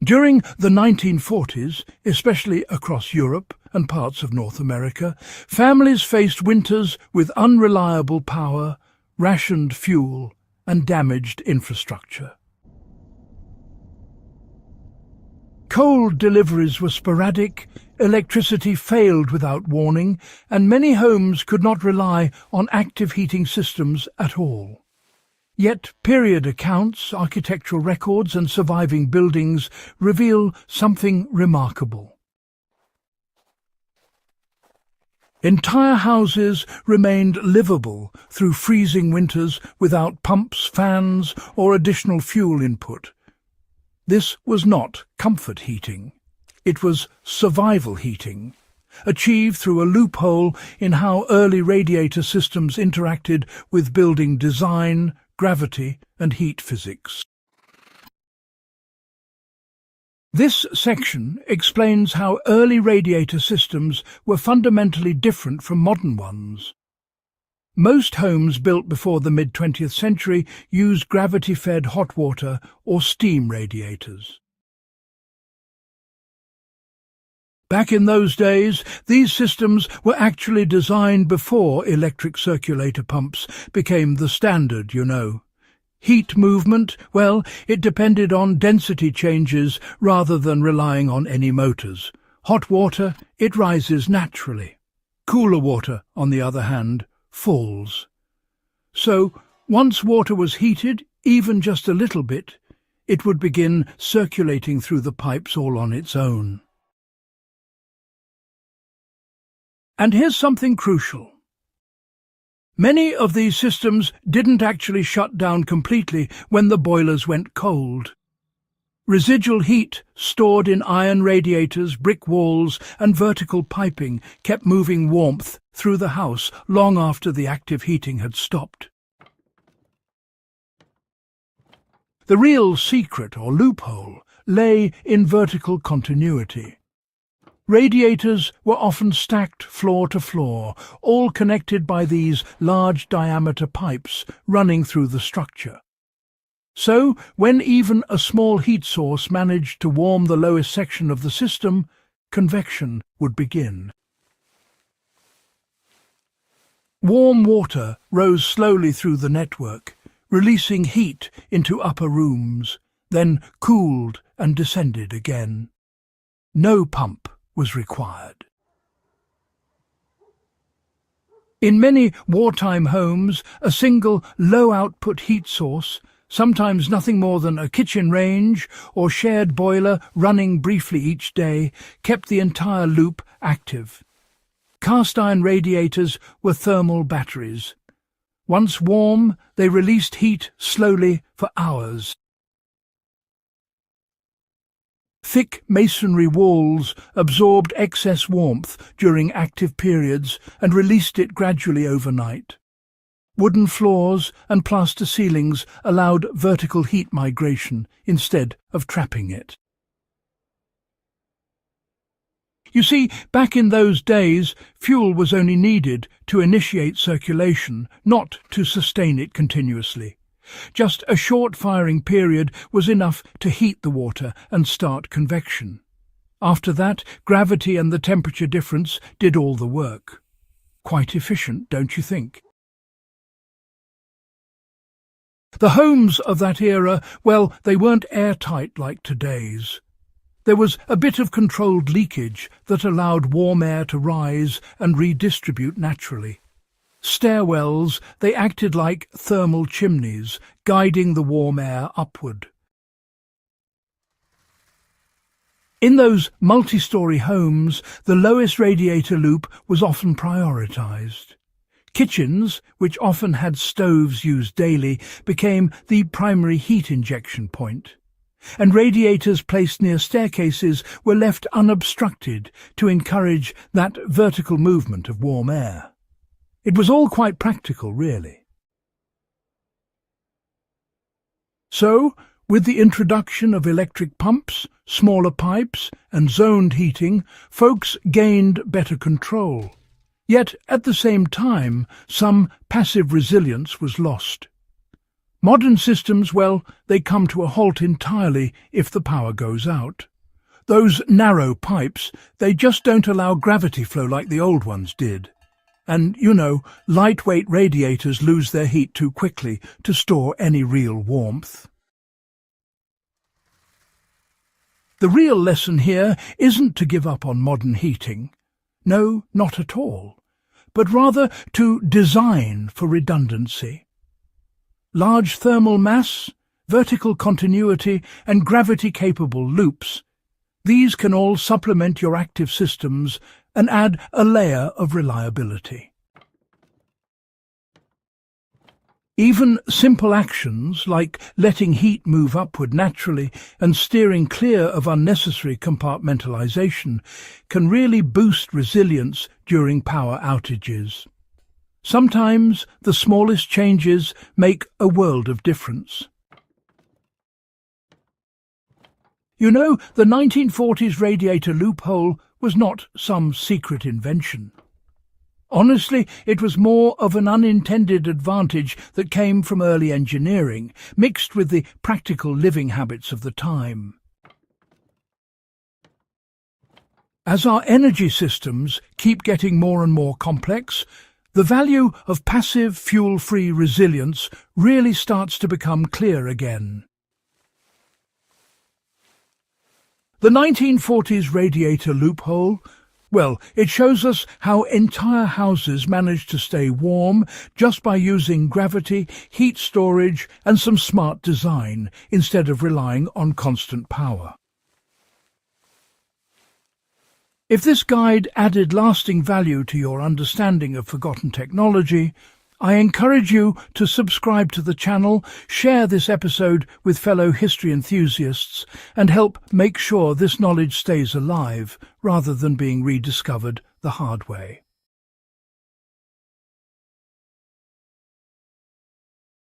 During the 1940s, especially across Europe and parts of North America, families faced winters with unreliable power, rationed fuel, and damaged infrastructure. Coal deliveries were sporadic, electricity failed without warning, and many homes could not rely on active heating systems at all. Yet period accounts, architectural records and surviving buildings reveal something remarkable. Entire houses remained livable through freezing winters without pumps, fans, or additional fuel input. This was not comfort heating. It was survival heating, achieved through a loophole in how early radiator systems interacted with building design, gravity, and heat physics. This section explains how early radiator systems were fundamentally different from modern ones. Most homes built before the mid-20th century used gravity-fed hot water or steam radiators. Back in those days, these systems were actually designed before electric circulator pumps became the standard, you know. Heat movement, well, it depended on density changes rather than relying on any motors. Hot water, it rises naturally. Cooler water, on the other hand, falls. So, once water was heated, even just a little bit, it would begin circulating through the pipes all on its own. And here's something crucial. Many of these systems didn't actually shut down completely when the boilers went cold. Residual heat stored in iron radiators, brick walls, and vertical piping kept moving warmth through the house long after the active heating had stopped. The real secret, or loophole, lay in vertical continuity. Radiators were often stacked floor to floor, all connected by these large diameter pipes running through the structure. So, when even a small heat source managed to warm the lowest section of the system, convection would begin. Warm water rose slowly through the network, releasing heat into upper rooms, then cooled and descended again. No pump was required. In many wartime homes, a single low-output heat source, sometimes nothing more than a kitchen range or shared boiler running briefly each day, kept the entire loop active. Cast-iron radiators were thermal batteries. Once warm, they released heat slowly for hours. Thick masonry walls absorbed excess warmth during active periods and released it gradually overnight. Wooden floors and plaster ceilings allowed vertical heat migration instead of trapping it. You see, back in those days, fuel was only needed to initiate circulation, not to sustain it continuously. Just a short firing period was enough to heat the water and start convection. After that, gravity and the temperature difference did all the work. Quite efficient, don't you think? The homes of that era, well, they weren't airtight like today's. There was a bit of controlled leakage that allowed warm air to rise and redistribute naturally. Stairwells, they acted like thermal chimneys, guiding the warm air upward. In those multi-story homes, the lowest radiator loop was often prioritized. Kitchens, which often had stoves used daily, became the primary heat injection point, and radiators placed near staircases were left unobstructed to encourage that vertical movement of warm air. It was all quite practical, really. So, with the introduction of electric pumps, smaller pipes, and zoned heating, folks gained better control. Yet, at the same time, some passive resilience was lost. Modern systems, well, they come to a halt entirely if the power goes out. Those narrow pipes, they just don't allow gravity flow like the old ones did. And, lightweight radiators lose their heat too quickly to store any real warmth. The real lesson here isn't to give up on modern heating. No, not at all. But rather to design for redundancy. Large thermal mass, vertical continuity and gravity-capable loops, these can all supplement your active systems and add a layer of reliability. Even simple actions like letting heat move upward naturally and steering clear of unnecessary compartmentalization can really boost resilience during power outages. Sometimes the smallest changes make a world of difference. The 1940s radiator loophole was not some secret invention. Honestly, it was more of an unintended advantage that came from early engineering, mixed with the practical living habits of the time. As our energy systems keep getting more and more complex, the value of passive, fuel-free resilience really starts to become clear again. The 1940s radiator loophole, well, it shows us how entire houses managed to stay warm just by using gravity, heat storage and some smart design instead of relying on constant power. If this guide added lasting value to your understanding of forgotten technology, I encourage you to subscribe to the channel, share this episode with fellow history enthusiasts, and help make sure this knowledge stays alive rather than being rediscovered the hard way.